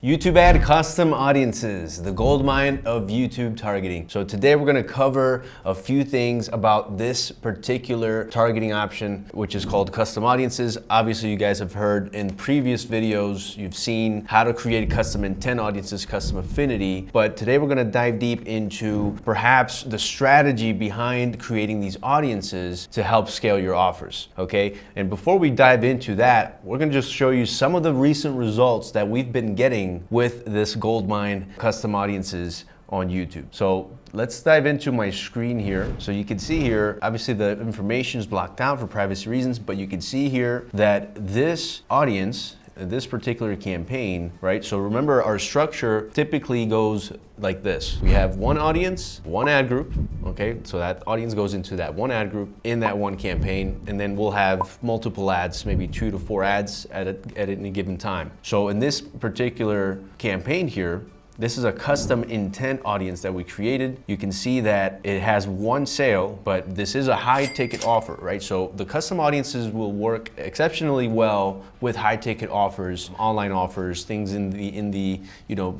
YouTube ad custom audiences, the gold mine of YouTube targeting. So today we're going to cover a few things about this particular targeting option, which is called custom audiences. Obviously, you guys have heard in previous videos, you've seen how to create custom intent audiences, custom affinity. But today we're going to dive deep into perhaps the strategy behind creating these audiences to help scale your offers. Okay. And before we dive into that, we're going to just show you some of the recent results that we've been getting with this GOLDMINE custom audiences on YouTube. So let's dive into my screen here. So you can see here, obviously the information is blocked out for privacy reasons, but you can see here that this audience, this particular campaign, right? So remember, our structure typically goes like this. We have one audience, one ad group, okay? So that audience goes into that one ad group in that one campaign, and then we'll have multiple ads, maybe 2 to 4 ads at any given time. So in this particular campaign here, this is a custom intent audience that we created. You can see that it has one sale, but this is a high ticket offer, right? So the custom audiences will work exceptionally well with high ticket offers, online offers, things in the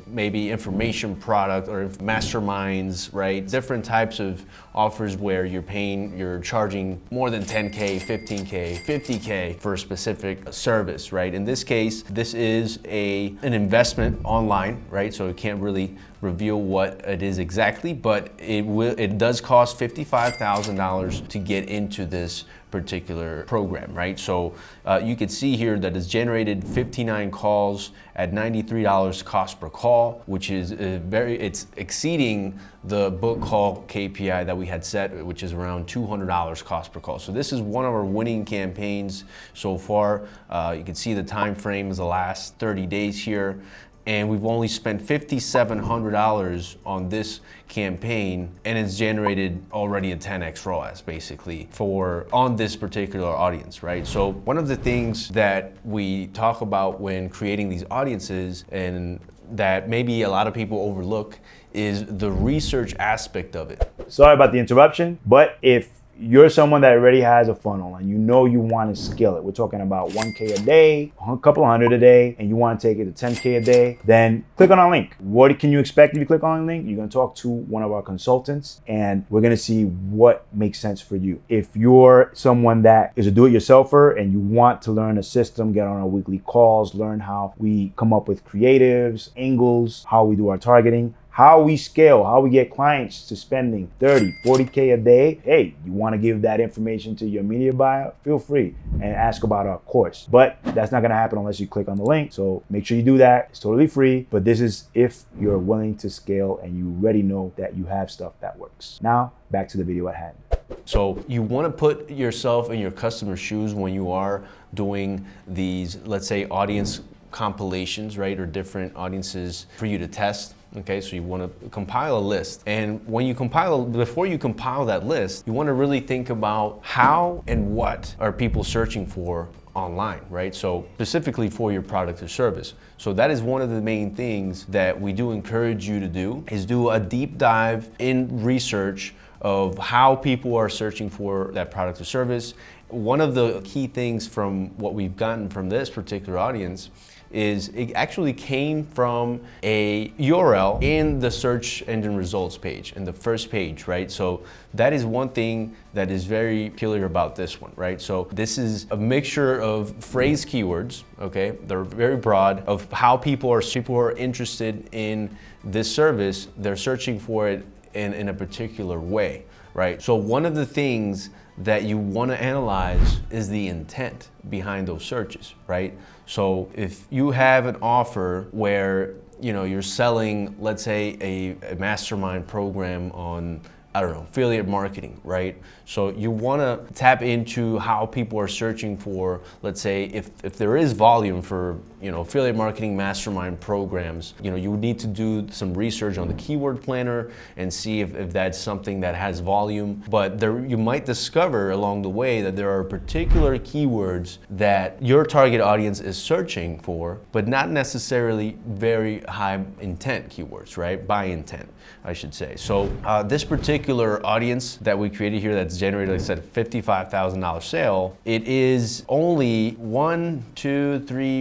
maybe information product or masterminds, right? Different types of offers where you're charging more than 10K, 15K, 50K for a specific service, right? In this case, this is an investment online, right? So it can't really reveal what it is exactly, but it does cost $55,000 to get into this particular program, right? So you can see here that it's generated 59 calls at $93 cost per call, which is it's exceeding the book call KPI that we had set, which is around $200 cost per call. So this is one of our winning campaigns so far. You can see the time frame is the last 30 days here. And we've only spent $5,700 on this campaign, and it's generated already a 10x ROAS basically on this particular audience, right? So one of the things that we talk about when creating these audiences, and that maybe a lot of people overlook, is the research aspect of it. Sorry about the interruption, but if you're someone that already has a funnel and you know you want to scale it, we're talking about 1K a day, a couple hundred a day, and you want to take it to 10K a day, then click on our link. What can you expect if you click on the link? You're going to talk to one of our consultants, and we're going to see what makes sense for you. If you're someone that is a do-it-yourselfer and you want to learn a system, get on our weekly calls, learn how we come up with creatives, angles, how we do our targeting, how we scale, how we get clients to spending 30, 40K a day. Hey, you want to give that information to your media buyer? Feel free and ask about our course. But that's not going to happen unless you click on the link. So make sure you do that. It's totally free. But this is if you're willing to scale and you already know that you have stuff that works. Now, back to the video at hand. So you want to put yourself in your customer's shoes when you are doing these, let's say, audience compilations, right? Or different audiences for you to test. Okay, so you want to compile a list. And when you before you compile that list, you want to really think about how and what are people searching for online, right? So specifically for your product or service. So that is one of the main things that we do encourage you to do, is do a deep dive in research of how people are searching for that product or service. One of the key things from what we've gotten from this particular audience is it actually came from a URL in the search engine results page, in the first page, right? So that is one thing that is very peculiar about this one, right? So this is a mixture of phrase keywords, okay? They're very broad, of how people are interested in this service. They're searching for it in a particular way, right? So one of the things that you want to analyze is the intent behind those searches, right? So if you have an offer where you're selling, let's say, a mastermind program on, I don't know, affiliate marketing, right? So you want to tap into how people are searching for, let's say, if there is volume for, affiliate marketing mastermind programs, you would need to do some research on the keyword planner and see if that's something that has volume. But you might discover along the way that there are particular keywords that your target audience is searching for, but not necessarily very high intent keywords, right? By intent, I should say. So this particular particular audience that we created here that's generated, like I said, $55,000 sale, it is only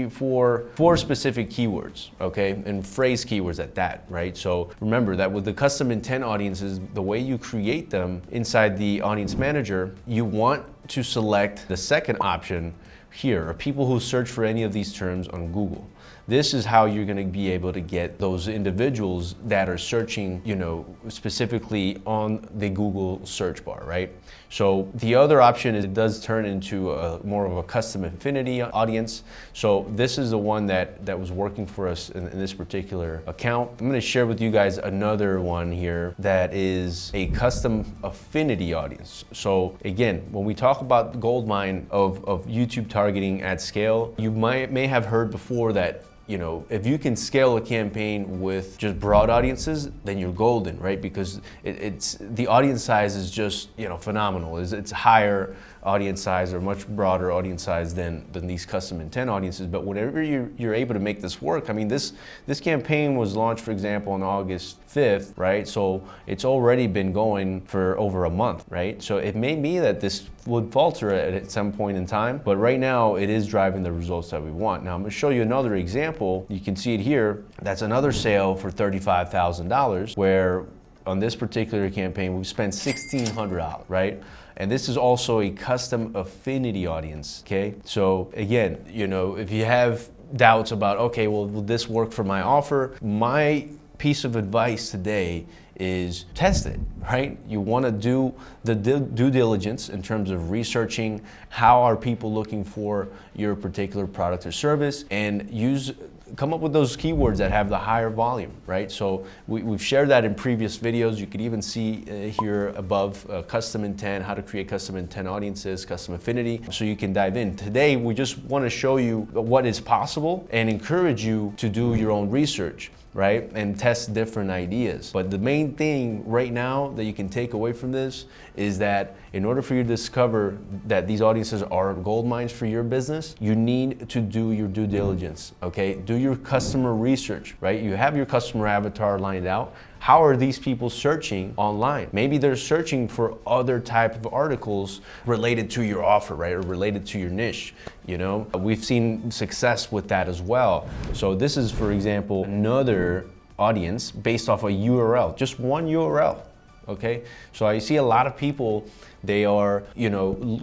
four specific keywords, okay? And phrase keywords at that, right? So remember that with the custom intent audiences, the way you create them inside the audience manager, you want to select the second option here, are people who search for any of these terms on Google. This is how you're gonna be able to get those individuals that are searching, specifically on the Google search bar, right? So the other option is it does turn into more of a custom affinity audience. So this is the one that was working for us in this particular account. I'm gonna share with you guys another one here that is a custom affinity audience. So again, when we talk about the goldmine of YouTube targeting at scale, you may have heard before that if you can scale a campaign with just broad audiences, then you're golden, right? Because it's the audience size is just phenomenal. It's higher audience size or much broader audience size than these custom intent audiences. But whenever you're able to make this work, I mean, this campaign was launched, for example, on August 5th, right? So it's already been going for over a month, right? So it may be that this would falter at some point in time, but right now it is driving the results that we want. Now I'm gonna show you another example. You can see it here. That's another sale for $35,000 where on this particular campaign, we spent $1,600, right? And this is also a custom affinity audience, okay? So again, if you have doubts about, okay, well, will this work for my offer? My piece of advice today is test it, right? You want to do the due diligence in terms of researching how are people looking for your particular product or service, and come up with those keywords that have the higher volume, right? So we've shared that in previous videos. You could even see here above custom intent, how to create custom intent audiences, custom affinity, so you can dive in. Today, we just want to show you what is possible and encourage you to do your own research, right? And test different ideas. But the main thing right now that you can take away from this is that in order for you to discover that these audiences are gold mines for your business, you need to do your due diligence, okay? Do your customer research, right? You have your customer avatar lined out. How are these people searching online? Maybe they're searching for other type of articles related to your offer, right? Or related to your niche, We've seen success with that as well. So this is, for example, another audience based off a URL, just one URL, okay? So I see a lot of people, they are,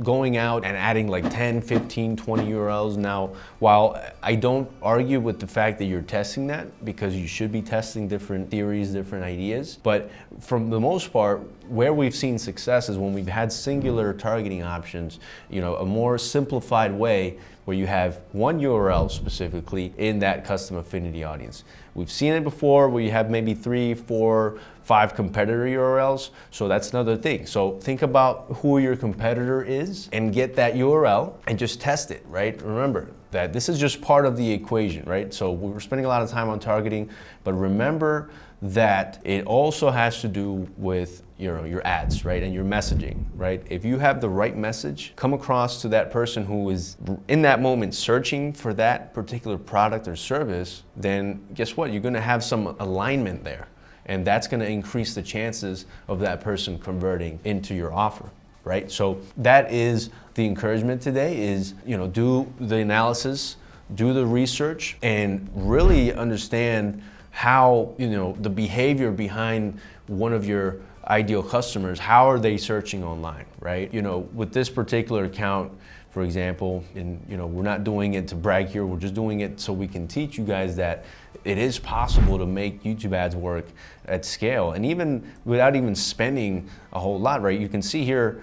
going out and adding like 10, 15, 20 URLs. Now, while I don't argue with the fact that you're testing that, because you should be testing different theories, different ideas, but from the most part, where we've seen success is when we've had singular targeting options, a more simplified way where you have one URL specifically in that custom affinity audience. We've seen it before where you have maybe 3, 4, 5 competitor URLs. So that's another thing. So think about who your competitor is and get that URL and just test it, right? Remember that this is just part of the equation, right? So we're spending a lot of time on targeting, but remember that it also has to do with your ads, right? And your messaging, right? If you have the right message come across to that person who is in that moment searching for that particular product or service, then guess what? You're gonna have some alignment there. And that's gonna increase the chances of that person converting into your offer, right? So that is the encouragement today is, do the analysis, do the research, and really understand how, the behavior behind one of your ideal customers, how are they searching online, right? With this particular account, for example, and we're not doing it to brag here, we're just doing it so we can teach you guys that it is possible to make YouTube ads work at scale, and even without even spending a whole lot, right? You can see here,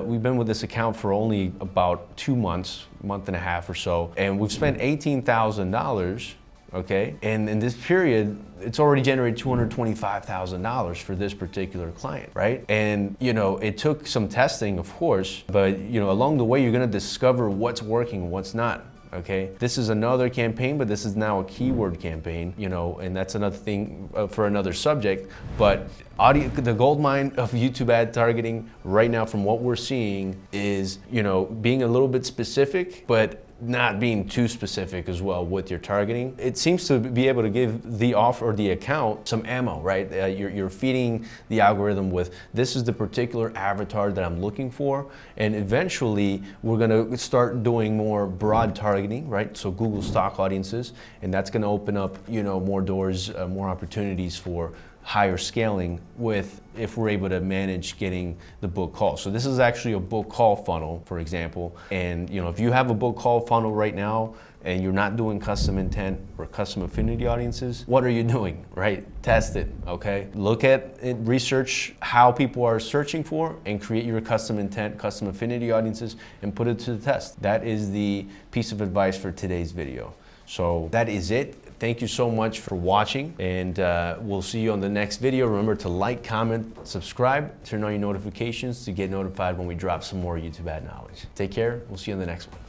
we've been with this account for only about 2 months, month and a half or so, and we've spent $18,000, okay? And in this period, it's already generated $225,000 for this particular client, right? And it took some testing, of course, but along the way, you're gonna discover what's working and what's not. Okay, this is another campaign, but this is now a keyword campaign, and that's another thing for another subject. But the gold mine of YouTube ad targeting right now, from what we're seeing, is being a little bit specific, but not being too specific as well with your targeting. It seems to be able to give the offer or the account some ammo, right? You're feeding the algorithm with, this is the particular avatar that I'm looking for, and eventually we're gonna start doing more broad targeting, right? So Google stock audiences, and that's gonna open up, you know, more doors, more opportunities for higher scaling with, if we're able to manage getting the book call. So this is actually a book call funnel, for example. And you know, if you have a book call funnel right now and you're not doing custom intent or custom affinity audiences, what are you doing, right? Test it, okay? Look at it, research how people are searching for, and create your custom intent, custom affinity audiences, and put it to the test. That is the piece of advice for today's video. So that is it. Thank you so much for watching, and we'll see you on the next video. Remember to like, comment, subscribe, turn on your notifications to get notified when we drop some more YouTube ad knowledge. Take care. We'll see you on the next one.